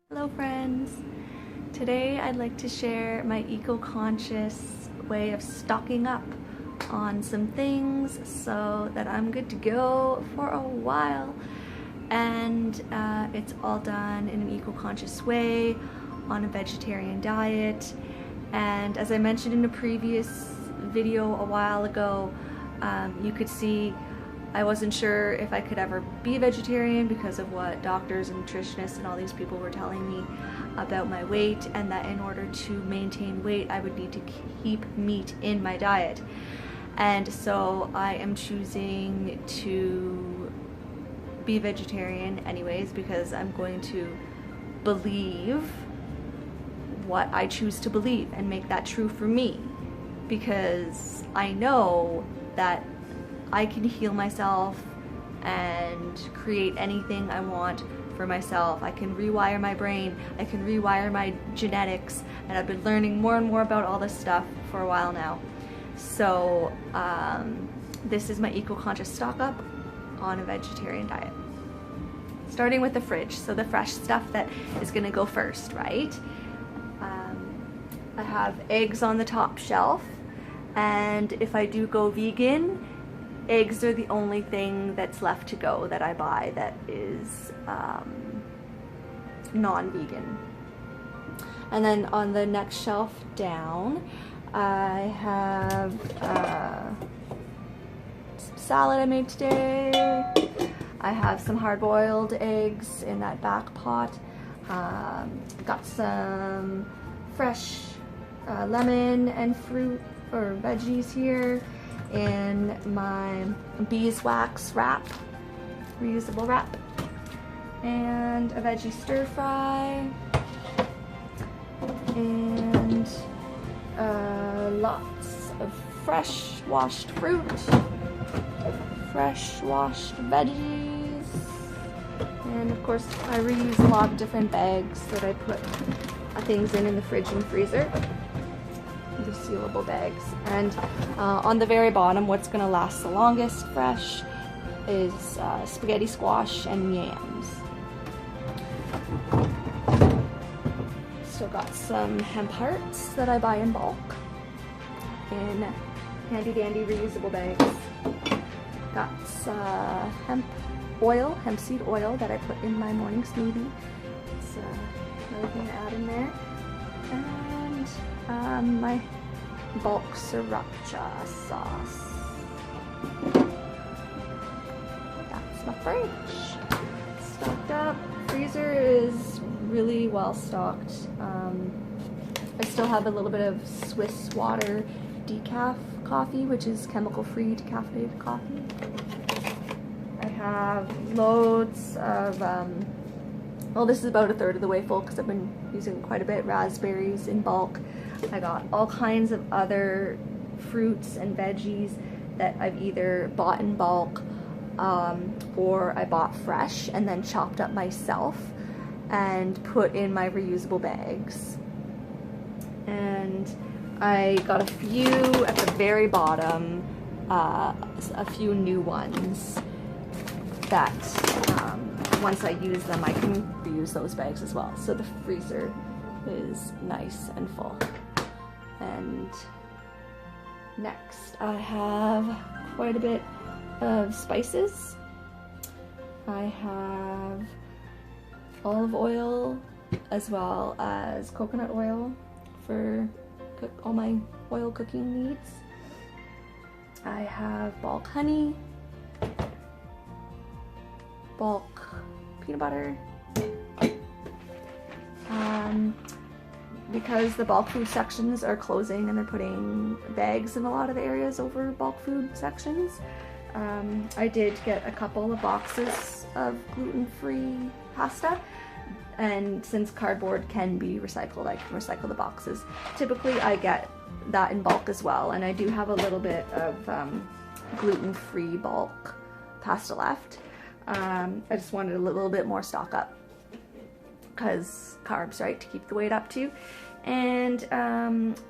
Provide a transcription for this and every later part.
Hello friends! Today I'd like to share my eco-conscious way of stocking up on some things so that I'm good to go for a while, and it's all done in an eco-conscious way on a vegetarian diet. And as I mentioned in a previous video a while ago, you could see I wasn't sure if I could ever be a vegetarian because of what doctors and nutritionists and all these people were telling me about my weight, and that in order to maintain weight I would need to keep meat in my diet. And so I am choosing to be vegetarian anyways, because I'm going to believe what I choose to believe and make that true for me, because I know that I can heal myself and create anything I want for myself. I can rewire my brain, I can rewire my genetics, and I've been learning more and more about all this stuff for a while now. So this is my eco-conscious stock up on a vegetarian diet. Starting with the fridge, so the fresh stuff that is gonna go first, right? I have eggs on the top shelf, and if I do go vegan, eggs are the only thing that's left to go that I buy that is non-vegan. And then on the next shelf down, I have some salad I made today. I have some hard-boiled eggs in that back pot. Got some fresh lemon and fruit or veggies here in my beeswax wrap, reusable wrap, and a veggie stir fry, and lots of fresh washed fruit, fresh washed veggies, and of course I reuse a lot of different bags that I put things in the fridge and freezer. The sealable bags. And on the very bottom, what's going to last the longest fresh is spaghetti squash and yams. Still got some hemp hearts that I buy in bulk in handy dandy reusable bags. Got hemp oil, hemp seed oil that I put in my morning smoothie. It's another thing to add in there. And my bulk sriracha sauce. That's my fridge. Stocked up. Freezer is really well stocked. I still have a little bit of Swiss water decaf coffee, which is chemical-free decaffeinated coffee. I have loads of well, this is about a third of the way full because I've been using quite a bit. Raspberries in bulk. I got all kinds of other fruits and veggies that I've either bought in bulk or I bought fresh and then chopped up myself and put in my reusable bags. And I got a few at the very bottom, a few new ones that once I use them, I can reuse those bags as well. So the freezer is nice and full. And next, I have quite a bit of spices. I have olive oil as well as coconut oil for all my oil cooking needs. I have bulk honey, bulk peanut butter. Because the bulk food sections are closing and they're putting bags in a lot of the areas over bulk food sections, I did get a couple of boxes of gluten-free pasta, and since cardboard can be recycled, I can recycle the boxes. Typically I get that in bulk as well, and I do have a little bit of gluten-free bulk pasta left. I just wanted a little bit more stock up because carbs, right, to keep the weight up too. And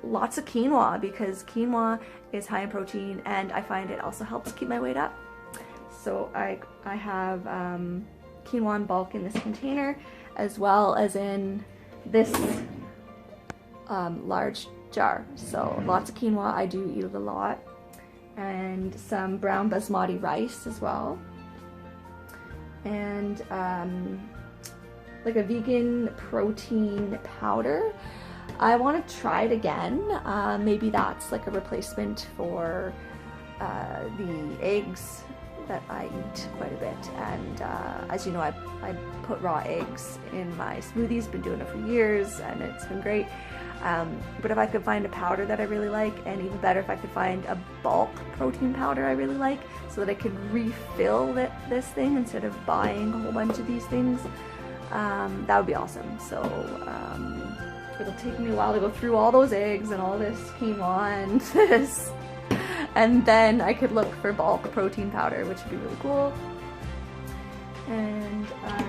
lots of quinoa, because quinoa is high in protein and I find it also helps keep my weight up. So I have quinoa in bulk in this container, as well as in this large jar. So lots of quinoa, I do eat it a lot, and some brown basmati rice as well, and like a vegan protein powder. I want to try it again. Maybe that's like a replacement for the eggs that I eat quite a bit. And as you know, I put raw eggs in my smoothies, been doing it for years, and it's been great. But if I could find a powder that I really like, and even better if I could find a bulk protein powder I really like, so that I could refill this thing instead of buying a whole bunch of these things, that would be awesome. So it'll take me a while to go through all those eggs and all this quinoa and this, and then I could look for bulk protein powder, which would be really cool. And I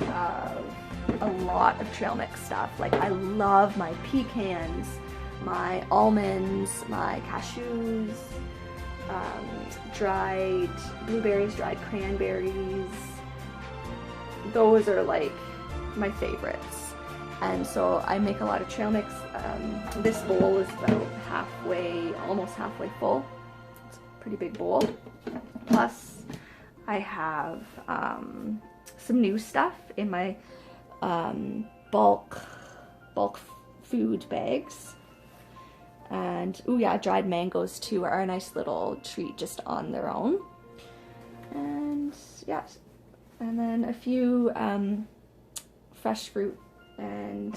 have a lot of trail mix stuff. Like, I love my pecans, my almonds, my cashews, dried blueberries, dried cranberries. Those are like my favorites. And so I make a lot of trail mix. This bowl is about halfway, almost halfway full. It's a pretty big bowl. Plus I have some new stuff in my bulk food bags. And oh yeah, dried mangoes too are a nice little treat just on their own. And yeah, and then a few fresh fruit and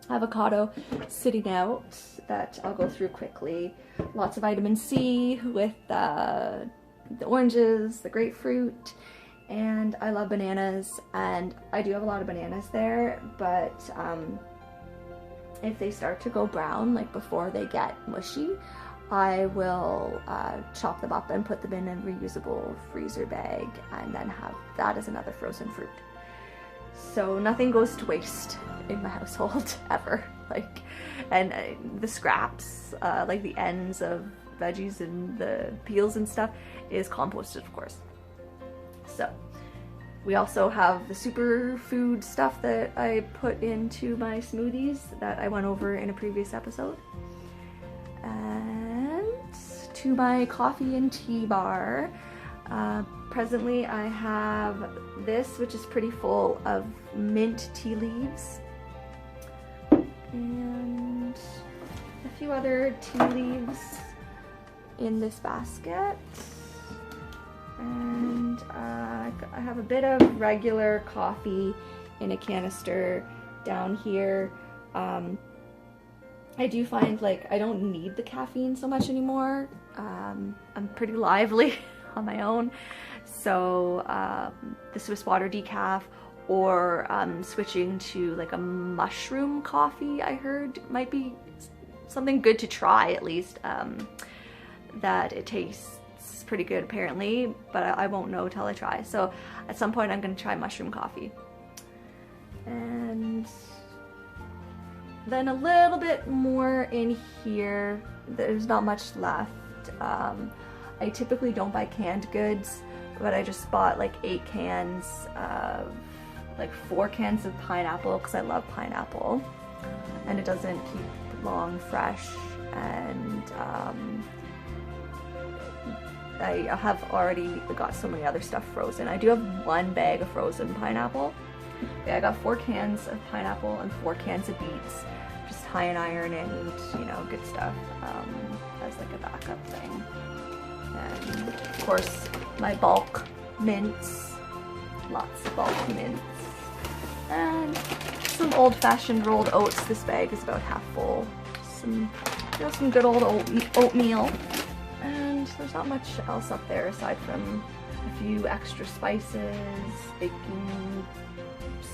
avocado sitting out that I'll go through quickly. Lots of vitamin C with the oranges, the grapefruit, and I love bananas, and I do have a lot of bananas there, but if they start to go brown, like before they get mushy, I will chop them up and put them in a reusable freezer bag, and then have that as another frozen fruit. So nothing goes to waste in my household ever. Like, and the scraps, like the ends of veggies and the peels and stuff, is composted, of course. So we also have the superfood stuff that I put into my smoothies that I went over in a previous episode. And to my coffee and tea bar, presently I have this, which is pretty full of mint tea leaves, and a few other tea leaves in this basket. And I have a bit of regular coffee in a canister down here. I do find, like, I don't need the caffeine so much anymore. I'm pretty lively on my own. So the Swiss water decaf, or switching to like a mushroom coffee, I heard might be something good to try, at least. That it tastes pretty good apparently, but I won't know till I try. So at some point I'm gonna try mushroom coffee. And then a little bit more in here. There's not much left. I typically don't buy canned goods, but I just bought like 8 cans of, like 4 cans of pineapple, because I love pineapple and it doesn't keep long fresh. And I have already got so many other stuff frozen. I do have 1 bag of frozen pineapple. Yeah, I got 4 cans of pineapple and 4 cans of beets, just high in iron and, you know, good stuff, as like a backup thing. And of course my bulk mints, lots of bulk mints, and some old-fashioned rolled oats. This bag is about half full. Some, you know, some good old oatmeal. And there's not much else up there aside from a few extra spices, baking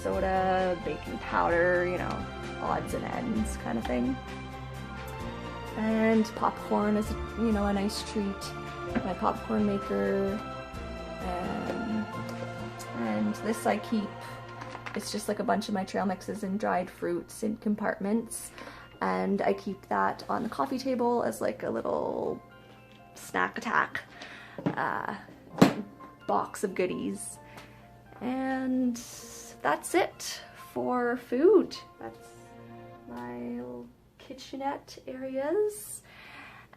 soda, baking powder, you know, odds and ends kind of thing. And popcorn is, you know, a nice treat. My popcorn maker, and this I keep. It's just like a bunch of my trail mixes and dried fruits in compartments, and I keep that on the coffee table as like a little snack attack box of goodies. And that's it for food. That's my little kitchenette areas.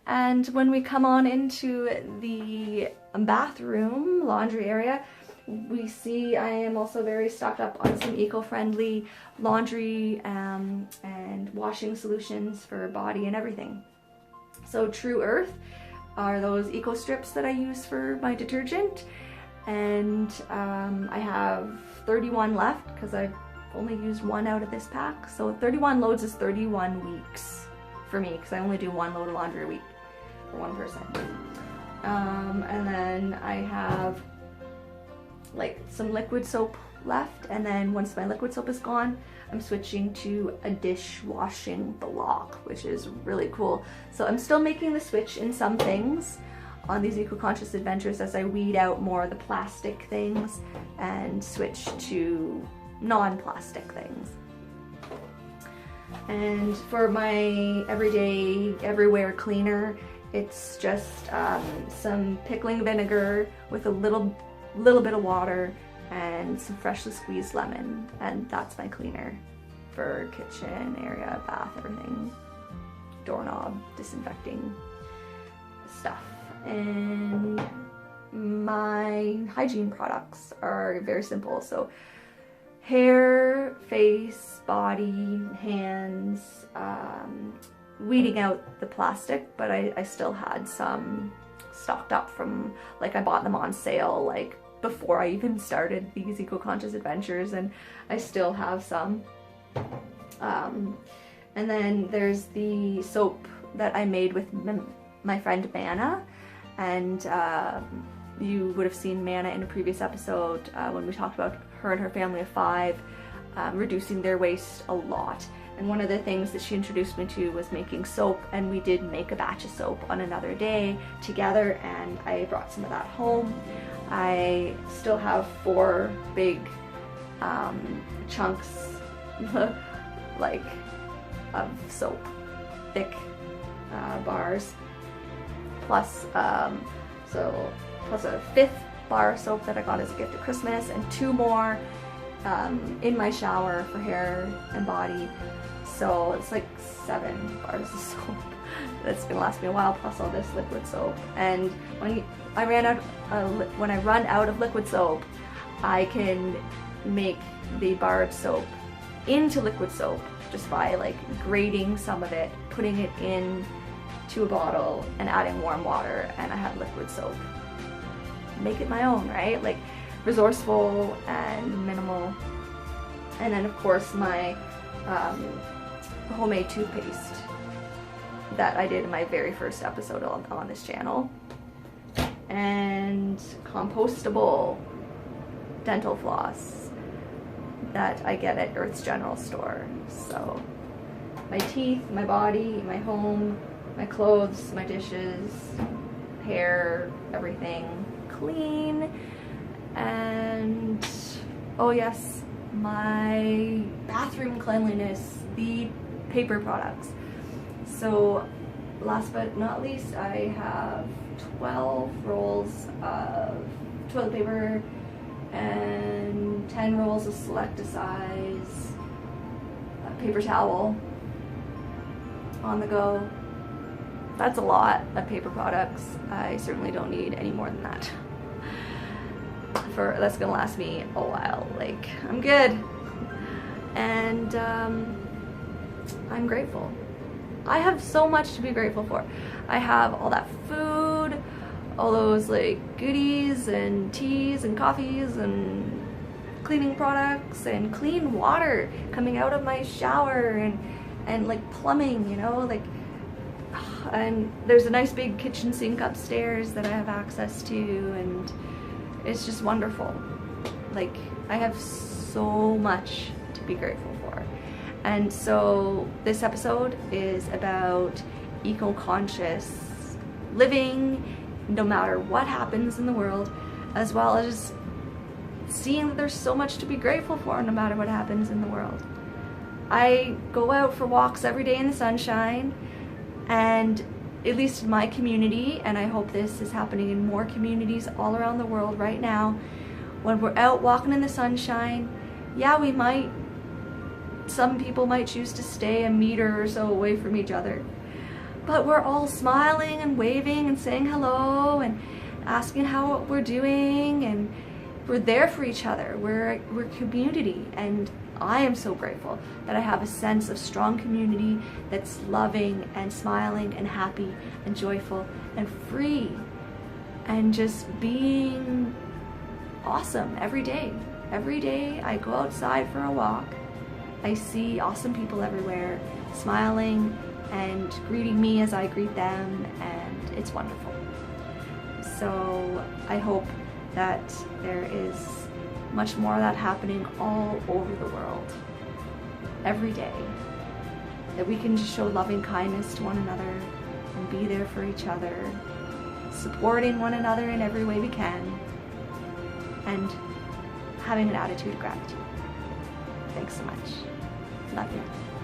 And when we come on into the bathroom, laundry area, we see I am also very stocked up on some eco-friendly laundry and washing solutions for body and everything. So True Earth are those eco strips that I use for my detergent, and I have 31 left because I've only used one out of this pack. So 31 loads is 31 weeks for me because I only do one load of laundry a week for one person. And then I have like some liquid soap left, and then once my liquid soap is gone, I'm switching to a dishwashing block, which is really cool. So I'm still making the switch in some things on these eco-conscious adventures as I weed out more of the plastic things and switch to non-plastic things. And for my everyday, everywhere cleaner, it's just some pickling vinegar with a little bit of water and some freshly squeezed lemon, and that's my cleaner for kitchen area, bath, everything, doorknob, disinfecting stuff. And my hygiene products are very simple. So hair, face, body, hands, weeding out the plastic, but I still had some stocked up from, like, I bought them on sale like before I even started these eco-conscious adventures, and I still have some. And then there's the soap that I made with my friend Manna, and you would have seen Manna in a previous episode when we talked about her and her family of 5 reducing their waste a lot. And one of the things that she introduced me to was making soap, and we did make a batch of soap on another day together, and I brought some of that home. I still have 4 big chunks like of soap, thick bars, plus plus a 5th bar of soap that I got as a gift at Christmas, and 2 more in my shower for hair and body. So it's like 7 bars of soap that's gonna last me a while, plus all this liquid soap. And when I run out of liquid soap, I can make the bar of soap into liquid soap just by like grating some of it, putting it in to a bottle and adding warm water, and I have liquid soap. Make it my own, right? Like, resourceful and minimal. And then of course my homemade toothpaste that I did in my very first episode on this channel, and compostable dental floss that I get at Earth's General Store. So my teeth, my body, my home, my clothes, my dishes, hair, everything clean. And oh yes, my bathroom cleanliness, the paper products. So last but not least, I have 12 rolls of toilet paper and 10 rolls of Select-A-Size paper towel on the go. That's a lot of paper products. I certainly don't need any more than that. That's gonna last me a while. Like, I'm good. And I'm grateful. I have so much to be grateful for. I have all that food, all those like goodies and teas and coffees and cleaning products and clean water coming out of my shower, and like plumbing, you know, like, and there's a nice big kitchen sink upstairs that I have access to, and it's just wonderful. Like, I have so much to be grateful for. And so this episode is about eco-conscious living, no matter what happens in the world, as well as seeing that there's so much to be grateful for no matter what happens in the world. I go out for walks every day in the sunshine, and at least in my community, and I hope this is happening in more communities all around the world right now, when we're out walking in the sunshine, yeah, some people might choose to stay a meter or so away from each other, but we're all smiling and waving and saying hello and asking how we're doing, and we're there for each other. We're community, and I am so grateful that I have a sense of strong community that's loving and smiling and happy and joyful and free and just being awesome every day. Every day I go outside for a walk, I see awesome people everywhere smiling and greeting me as I greet them, and it's wonderful. So I hope that there is much more of that happening all over the world, every day, that we can just show loving kindness to one another and be there for each other, supporting one another in every way we can, and having an attitude of gratitude. Thanks so much. Love you.